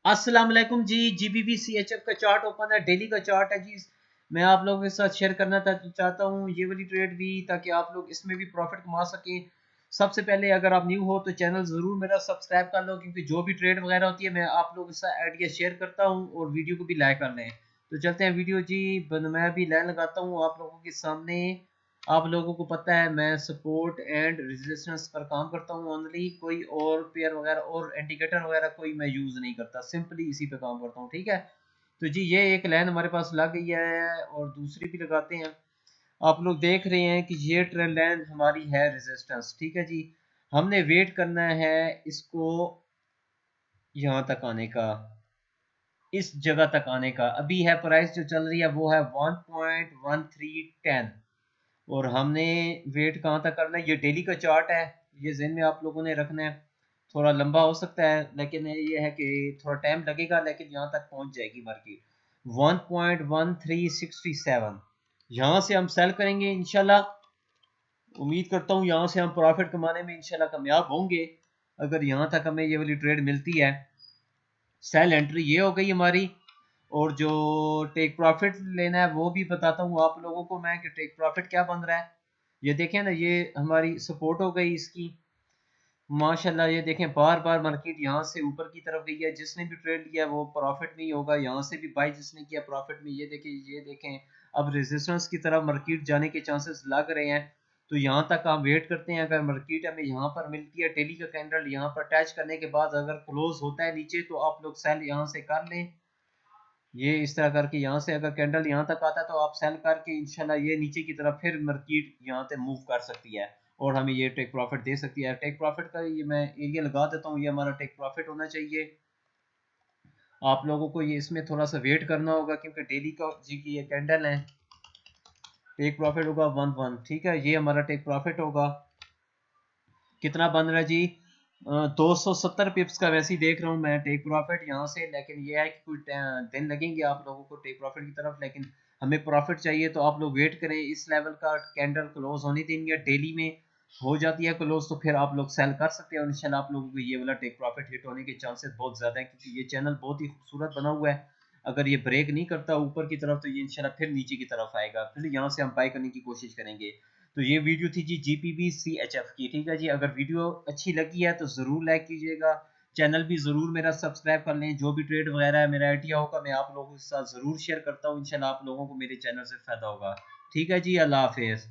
अस्सलाम वालेकुम जी। GBB CHF का चार्ट ओपन है, डेली का चार्ट है जी। मैं आप लोगों के साथ शेयर करना चाहता हूँ ये वाली ट्रेड भी, ताकि आप लोग इसमें भी प्रॉफिट कमा सकें। सबसे पहले अगर आप न्यू हो तो चैनल ज़रूर मेरा सब्सक्राइब कर लो, क्योंकि जो भी ट्रेड वगैरह होती है मैं आप लोगों के साथ आइडिया शेयर करता हूँ, और वीडियो को भी लाइक कर लें। तो चलते हैं वीडियो जी। मैं भी लाइन लगाता हूँ आप लोगों के सामने। आप लोगों को पता है मैं सपोर्ट एंड रेजिस्टेंस पर काम करता हूँ ओनली, कोई और पेयर वगैरह और इंडिकेटर वगैरह कोई मैं यूज़ नहीं करता, सिंपली इसी पे काम करता हूँ, ठीक है। तो जी ये एक लाइन हमारे पास लग गई है, और दूसरी भी लगाते हैं। आप लोग देख रहे हैं कि ये ट्रेंड लाइन हमारी है रेजिस्टेंस, ठीक है जी। हमने वेट करना है इसको यहाँ तक आने का, इस जगह तक आने का। अभी है प्राइस जो चल रही है वो है 1.1310, और हमने वेट कहाँ तक करना है, ये डेली का चार्ट है, ये ज़हन में आप लोगों ने रखना है। थोड़ा लंबा हो सकता है, लेकिन ये है कि थोड़ा टाइम लगेगा, लेकिन यहाँ तक पहुँच जाएगी मार्केट। 1.1367 यहाँ से हम सेल करेंगे इंशाल्लाह। उम्मीद करता हूँ यहाँ से हम प्रॉफिट कमाने में इंशाल्लाह कामयाब होंगे, अगर यहाँ तक हमें ये वाली ट्रेड मिलती है। सेल एंट्री ये हो गई हमारी, और जो टेक प्रॉफिट लेना है वो भी बताता हूँ आप लोगों को मैं कि टेक प्रॉफिट क्या बन रहा है। ये देखें ना, ये हमारी सपोर्ट हो गई इसकी, माशाल्लाह। ये देखें बार बार मार्केट यहाँ से ऊपर की तरफ गई है, जिसने भी ट्रेड लिया वो प्रॉफिट में ही होगा। यहाँ से भी बाई जिसने किया प्रॉफिट में। ये देखें अब रेजिस्टेंस की तरफ मार्केट जाने के चांसेस लग रहे हैं। तो यहाँ तक हम वेट करते हैं, अगर मार्केट हमें यहाँ पर मिलती है, डेली का कैंडल यहाँ पर टच करने के बाद अगर क्लोज होता है नीचे, तो आप लोग सेल यहाँ से कर लें। ये इस तरह करके यहाँ से अगर कैंडल यहाँ तक आता है तो आप सेल करके इंशाल्लाह ये नीचे की तरफ फिर मार्केट यहाँ से मूव कर सकती है, और हमें ये टेक प्रॉफिट दे सकती है। टेक प्रॉफिट का ये मैं एरिया लगा देता हूँ, ये हमारा टेक प्रॉफिट होना चाहिए। आप लोगों को ये इसमें थोड़ा सा वेट करना होगा, क्योंकि डेली का जी की ये कैंडल है। टेक प्रॉफिट होगा 1 1, ठीक है। ये हमारा टेक प्रॉफिट होगा, कितना बन रहा है जी? 270 पिप्स का वैसे ही देख रहा हूँ मैं टेक प्रॉफिट यहाँ से, लेकिन ये है कि कुछ दिन लगेंगे आप लोगों को टेक प्रॉफिट की तरफ, लेकिन हमें प्रॉफिट चाहिए। तो आप लोग वेट करें, इस लेवल का कैंडल क्लोज होने देंगे। डेली में हो जाती है क्लोज तो फिर आप लोग सेल कर सकते हैं, और इंशाल्लाह आप लोगों को ये वाला टेक प्रॉफिट हिट होने के चांसेस बहुत ज़्यादा है, क्योंकि ये चैनल बहुत ही खूबसूरत बना हुआ है। अगर ये ब्रेक नहीं करता ऊपर की तरफ, तो ये इंशाल्लाह फिर नीचे की तरफ आएगा, फिर यहाँ से हम बाय करने की कोशिश करेंगे। तो ये वीडियो थी जी जीपीबी सीएचएफ की, ठीक है जी। अगर वीडियो अच्छी लगी है तो ज़रूर लाइक कीजिएगा, चैनल भी ज़रूर मेरा सब्सक्राइब कर लें। जो भी ट्रेड वगैरह है मेरा आइडिया होगा मैं आप लोगों के साथ ज़रूर शेयर करता हूँ, इंशाल्लाह आप लोगों को मेरे चैनल से फ़ायदा होगा। ठीक है जी, अल्लाह हाफिज़।